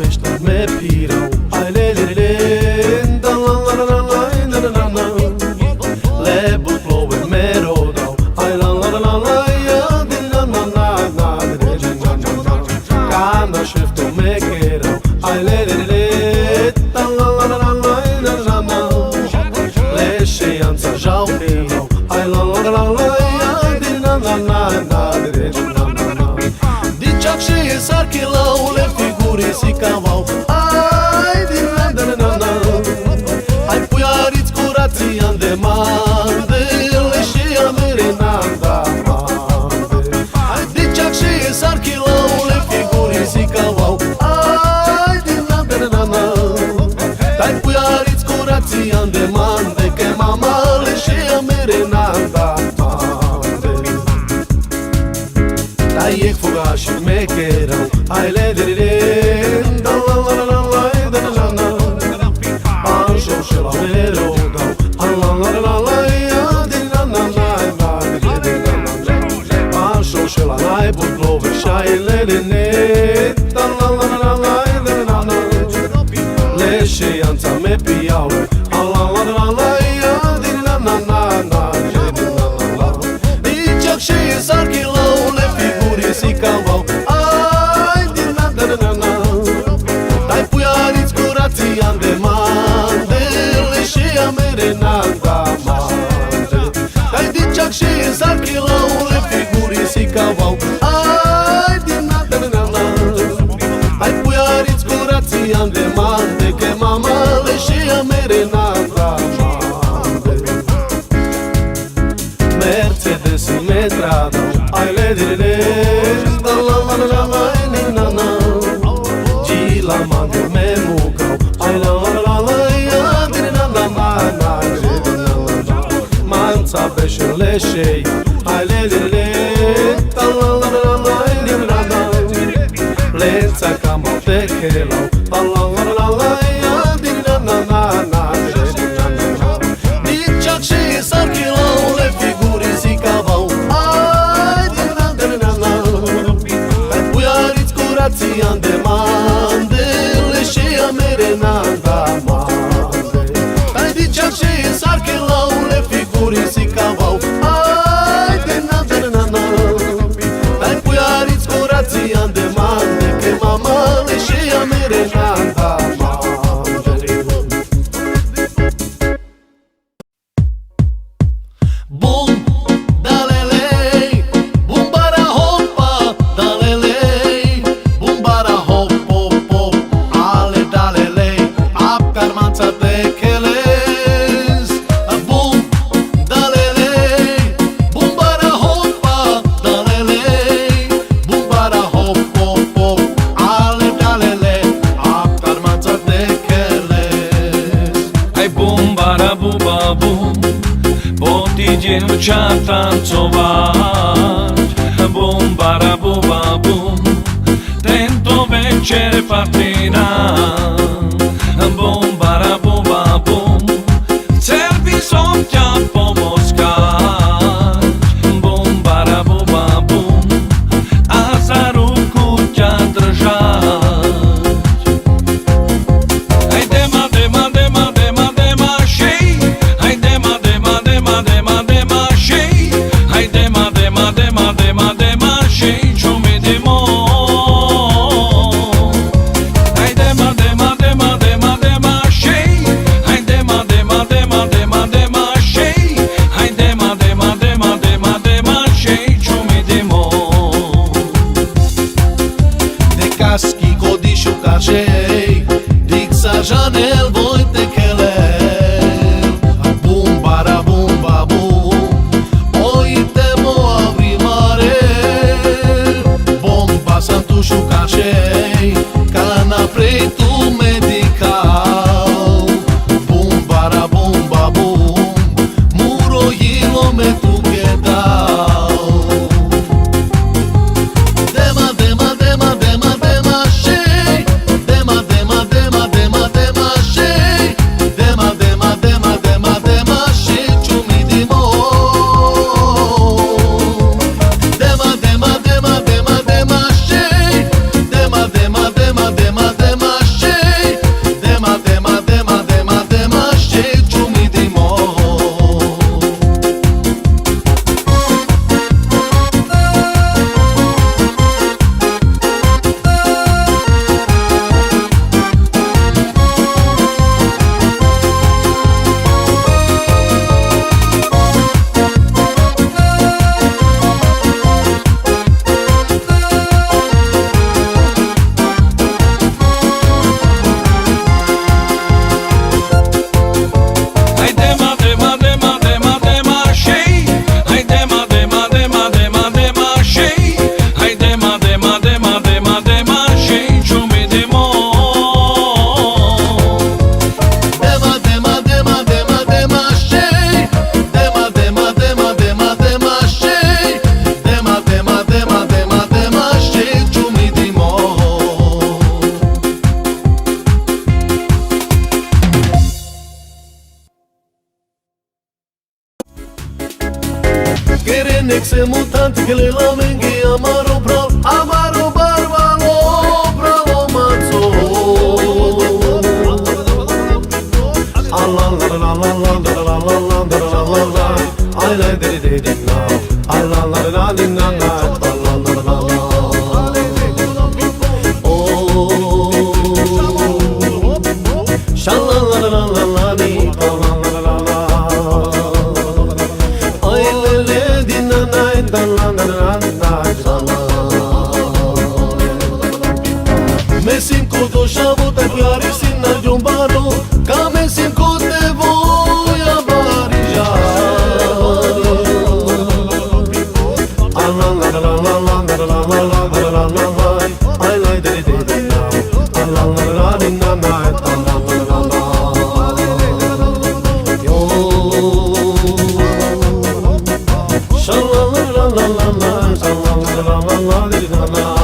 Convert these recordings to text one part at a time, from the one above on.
vești me pirau. Ai le le le da la la la la la la la la. Le buclove me rodau. Ai la la la la la ya din la la la la de na na na. Cana șefto me kerau. Ai le le le da la la la la la la la. Le șeanța jau pirau. Ai la la la la ya din la la la la de na na na. Dicea și e sarchilau le figuri si cavau. Ai din la la la la. Ai puiariți curații în demande. Le și amere n-anda mande. Ai dicea și e sarchilau le figuri si cavau. Ai din la la la la. Ai puiariți curații în demande. Că mama le și amere n-anda mande. Ai e fuga și me kerau. Ai le de le da la la la la da la la. Anjo și la me rodau. Ai la la la la ya din la la la la de la la. Anjo și la mai buclove și ai le de ne da la la la la da la la. Le șeanța me piau. Ai la la la la ya din la la la la de la la. Dicea și e sarchilau le figuri si cavau. Ai din la la la la. Dai puiariți curații în demande. Le și amere n-anda mande. Dai dicea și e sarchilau le figuri si cavau. Ai din la la la la. Dai puiariți curații în demande. Că mama le și amere n-anda mande. Mercedes me tradau. Ai le de le da la la la la la la. Gila mande me mucau. Ai la la la la ya din la la la la la. Manța beșele șei. Ai le de le da la la la la la la. Lența cam au te chelau. Da la la la la ya din la la la la la. Dicea și e sarchilau le figuri si cavau. Ai din la la la la. Ai puiariți curații în demande. Le și amere n-anda mande. Ai dicea și e sarchilau le figuri si cavau. Ai din la la la la. Ai puiariți curații în demande. Că mama le și amere n-anda mande. Bum, dalelei, bum bara hopa, dalelei, bum bara hop hop hop, ale dalelei, ap carmanța de cheles. Bum, dalelei, bum bara hopa, dalelei, bum bara hop hop hop, ale dalelei, ap carmanța de cheles. Aj bum bara buba bum, poti dziewczata tancować. Bum bara buba bum, tento večer patina. Bum bara buba bum, chcel by som ťa poboskať. Bum bara buba bum, a za ruku ťa držať. Aj dema dema dema dema dema šej. Aj dema dema dema dema dema šej. Aj dema dema dema dema dema šej. Čo mi demo? Aj dema dema nexe mutanti che le lamenghi amaro barbalo bravo mazzo Allah la la la la la la la la la la I like it now Allah la la la la la Me simt cu doșavul te piare sin na jombaro ca me simt cu te voia barija la la la la la la la la la la la la I like the day now la la la la la la yo sha la la la la la sha la la la la la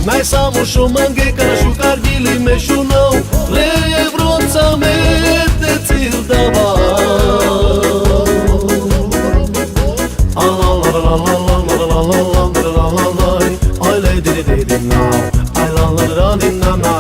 Mai samo shumange ka shukar gili me shunau le evronca me te cil dava I lay did now I la la la din na na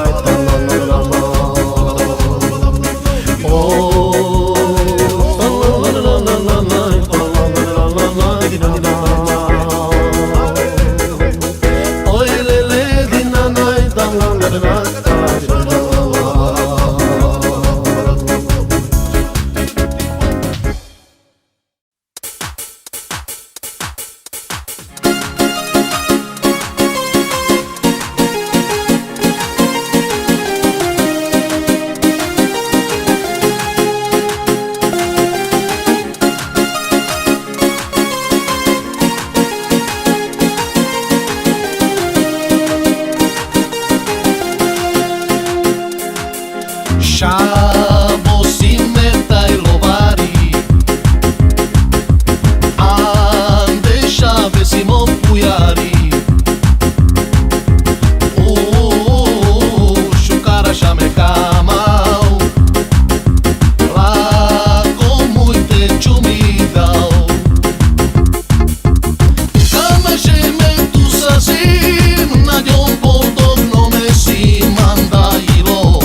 Shabo simeta e lovari Ande shave simo puyari Shukara shame kamau La komuite chumidau Kame sheme tu sazim Na dion podog no me si manda ilo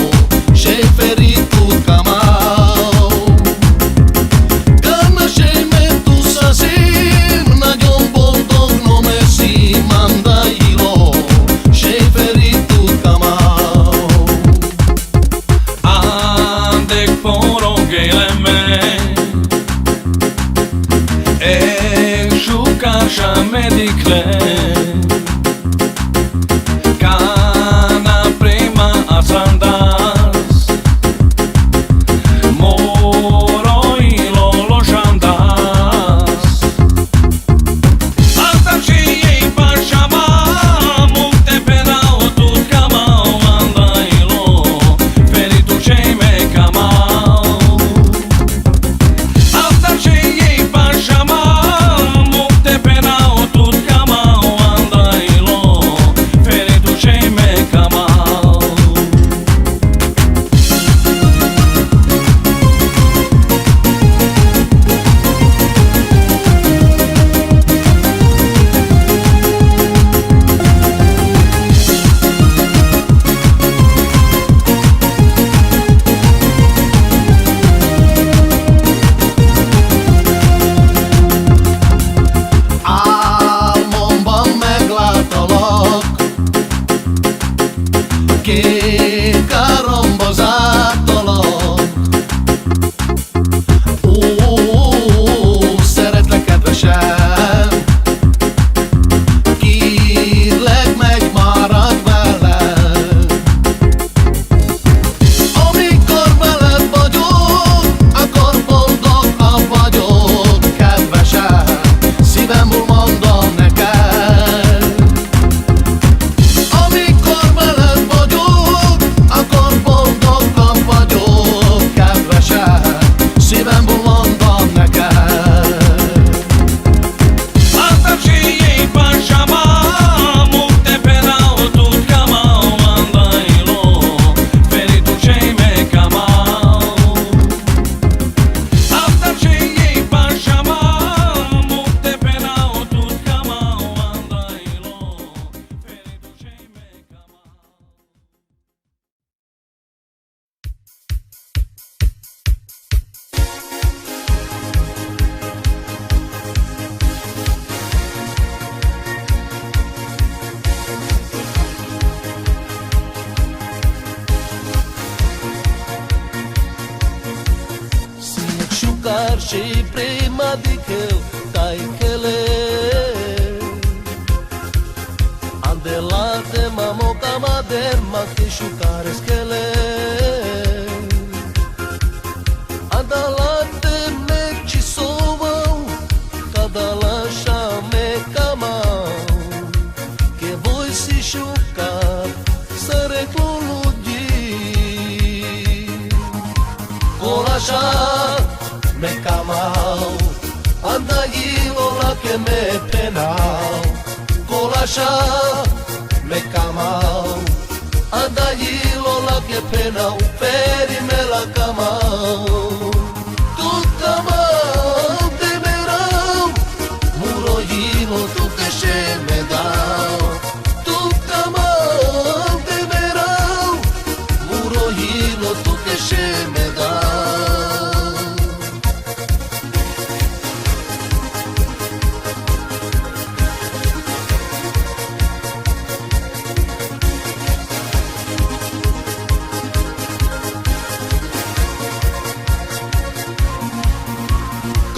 Ferito camau Cana sheme tu sazim Na dion podog no me si manda ilo She ferito camau Andek porogheleme Shukasha medikle Cana prima asanda Anda șucar și prima dică taicele Andelate mamo camader ma che șucare schele Andalate me ci sovau Cadalasha me camau Che voi si șucar să reclulughi Colasha me camau Andagilo la che me penau Colasha me camau Andagilo la che penau Ferime la camau Tu camau te merau Muroilo tu che se me dau Tu camau te merau Muroilo tu che se me dau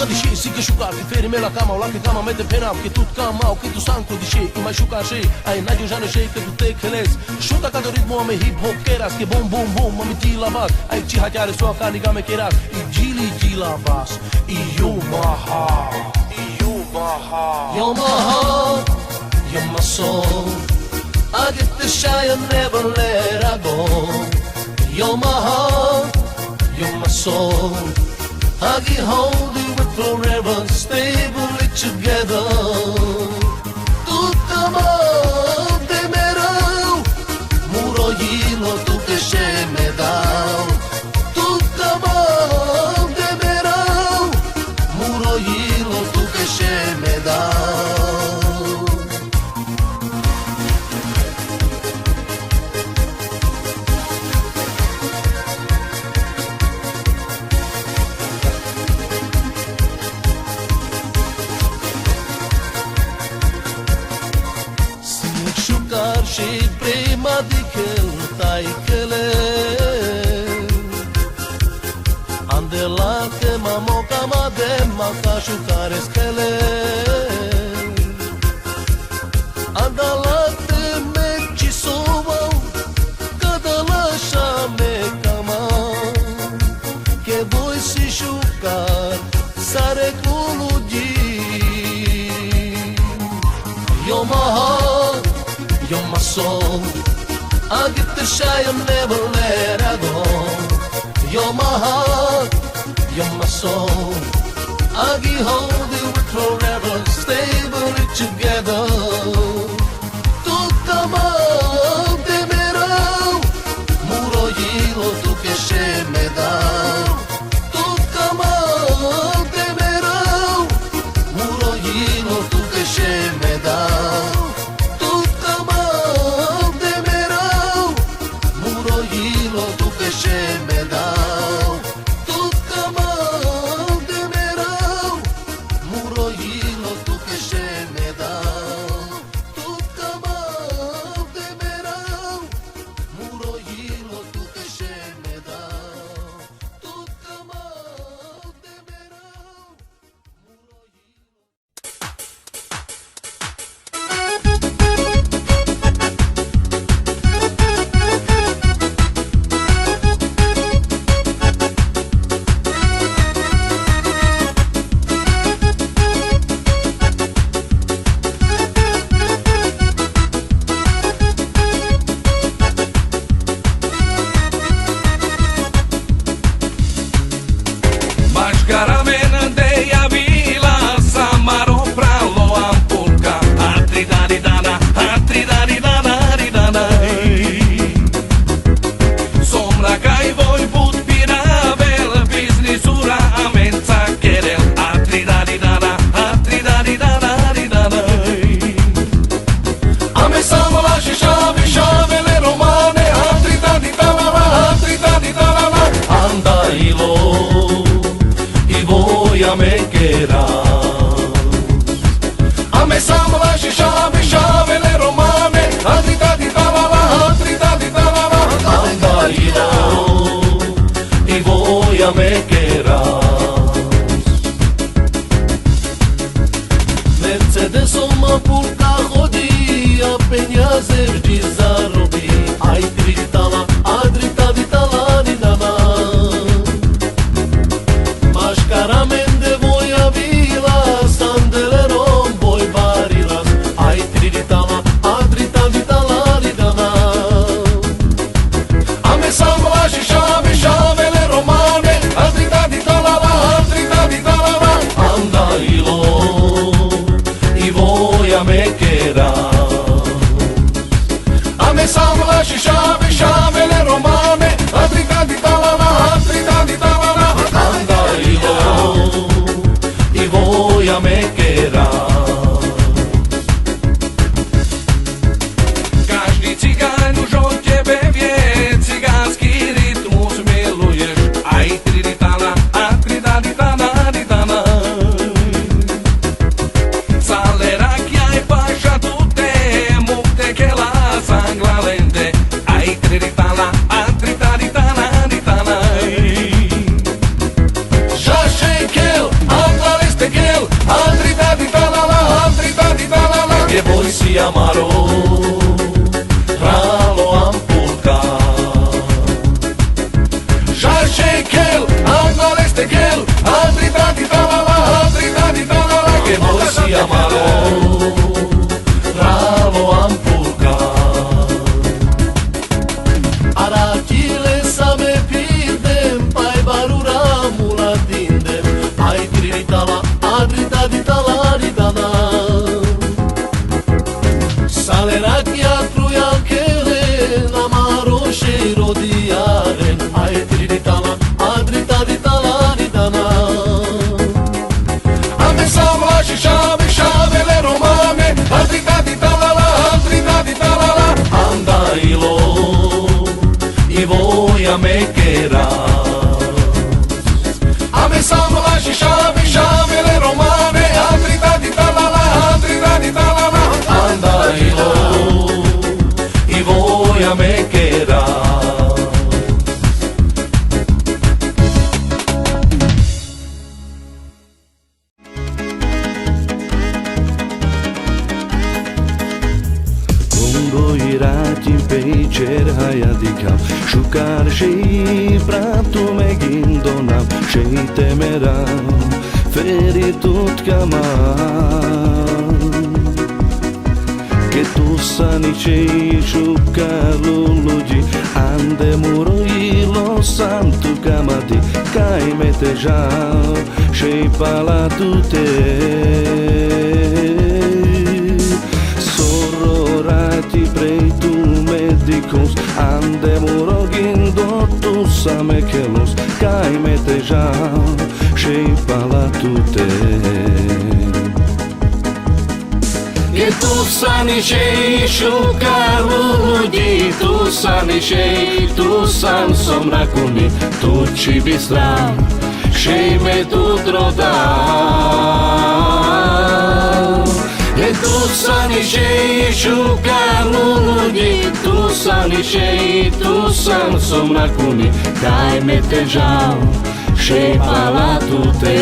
Dice, sì che sciucar, ti fermi la cama, o la che cama mette pena, che tu cama, o che tu santo dice, i mai sciucar și, ai n-ai jane și că tu te chelezi. Șuta ca de ritmo ame hip hop keras, che bom bom bom, mami ti lavat, ai ci hatiare soa ca niga me keras, i gili gila vas, i Yamaha, you're my soul. I get the shy and never let her go. You're my heart, you're my soul. I can hold you with forever, stably together. Tu camau te merau, muroilo tu che se me dau. Tu camau te merau, muroilo tu che se me dau. Și prima dică taicele Andelate mamo camade ma ca șucare schele Andalate me ci sovau Cadalasha me camau Che voi si șucar sare culughi You're my heart, you're my soul. I get the shy and never let her go. You're my heart, you're my soul. I can hold you with forever, stable together. Tu camau te merau, muroilo tu che se me dau. Tu camau te merau, muroilo tu che se me dau. Tu che se me dau, tu camau te merau, muroilo tu che se me dau, tu camau te merau, muroilo tu che se me dau, tu camau te merau, me che era Ampulka hodi, a penjaze vždy zarobí. Aj tritala, a drita vitala ni nama. Máš karamen de voja vila, sandelerom boj barilas. Aj tritala, a drita vitala ni nama. A me sam vlaši šave, šavele romane, a drita vitala, anda ilo i voja mekera. A me sam vlaši šave, šavele romane, a drita vitala, anda ilo i voja mekera. Každý cigáň už od tebe vie, cigánsky rytmus miluješ. Aj triditana, a tridaditana, ditana. Sale rakia e pasha tutte, multe che la sangla lente. Aj triditana, a tridaditana, ditana. Já shekel, anda lestekel, a drita vitala, que voi si amaro. Ralo ampulka. Já shekel, anda lestekel, a drita vitala, que voi si amaro. Ralo ampulka. Aratile same pirdem, pai barura mulatindem. Ai tritala, a drita vitala ridana. Sale rakia trujakele, namaro sheiro diaren. Ai tritala, a drita vitala ridana. A me sam vlaši šave, šavele romane, a drita vitala, anda ilo i voja mekera. A me sam vlaši šave, šavele romane, a drita vitala, anda ilo i voja mekera. Gondolj pécsér hajadikám, sukár séj prátu megindonám, séj temerám, feritud kamám. Che tu sani séj sukáru ľudí, ande muroi lo santu kamati, kaj mete žal, séj palatu te. Sororati prei tu medicos, ande murogin do tu samekelos, kaj mete žal, séj palatu te. Che tu sani séj sukáru ľudí, tu sani séj, tu san som rakuni, tu či bistrám, séj me tu drodám. Che tu sani séj sukáru ľudí, tu sani séj, tu san som rakuni, kaj me te žal, séj palatu te.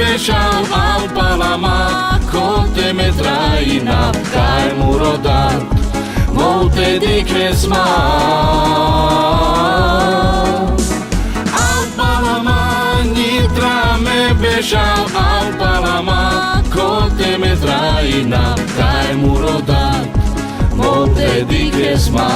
Beșau al palama, cote me traina, cai murodat, molte di cresma. Al palama, nitra me beșau al palama, cote me traina, cai murodat, molte di cresma.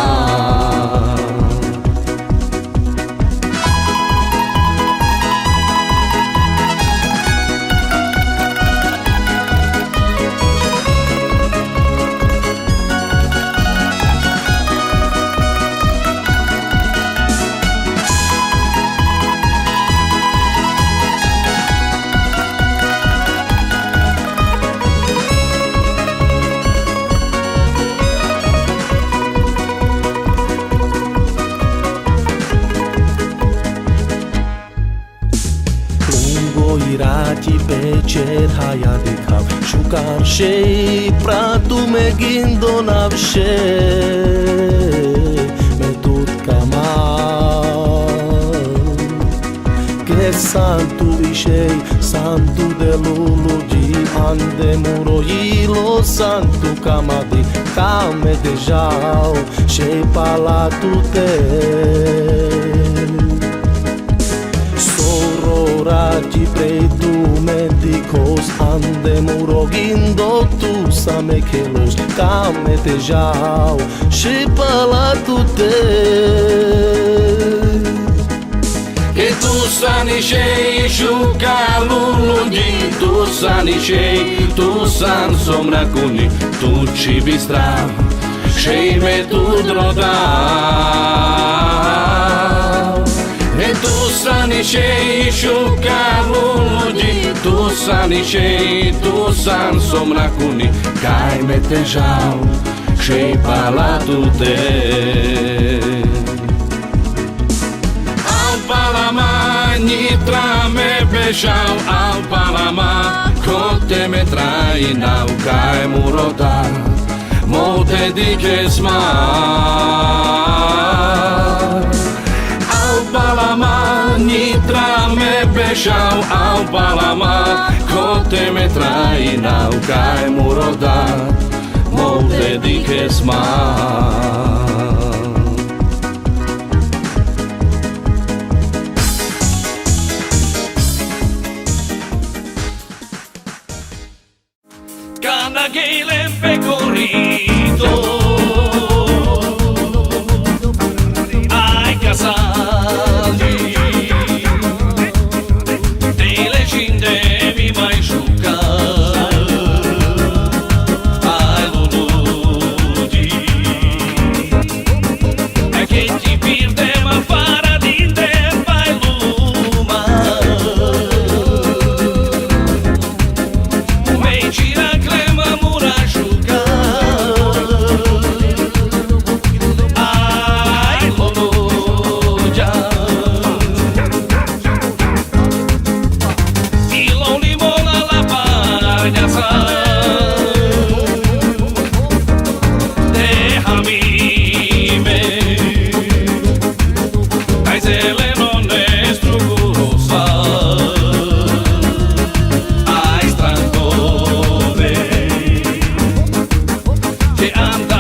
ti pecer haia de cap Shukar shei pratu me gindo navshe Me tut kamal Que santu ishei santu de lulu di ande muro ilo santu kamadi Kame de jau shei palatu te Sororati pretu medicos ande muro gindo tu samekelos Kame de jau shei palatu te Che tu sani shei shukalu lundi Tu sani shei, tu san somna kuni Tu ci bistra, shei me tu droda E tu sani shei shukalu lundi Tu sani shei, tu san somna kuni Kai me te jau, shei palatu te Palama, nitra me beșau Al palama, cote me trainau Cai muroda, molte diches mar Al palama, nitra me beșau Al palama, cote me trainau Cai muroda, molte diches mar Cada gale pecorito ai casali delle cinde mi mai sciuca ai luludi e che ti pirde ma farà dinte fai luma me gira che anda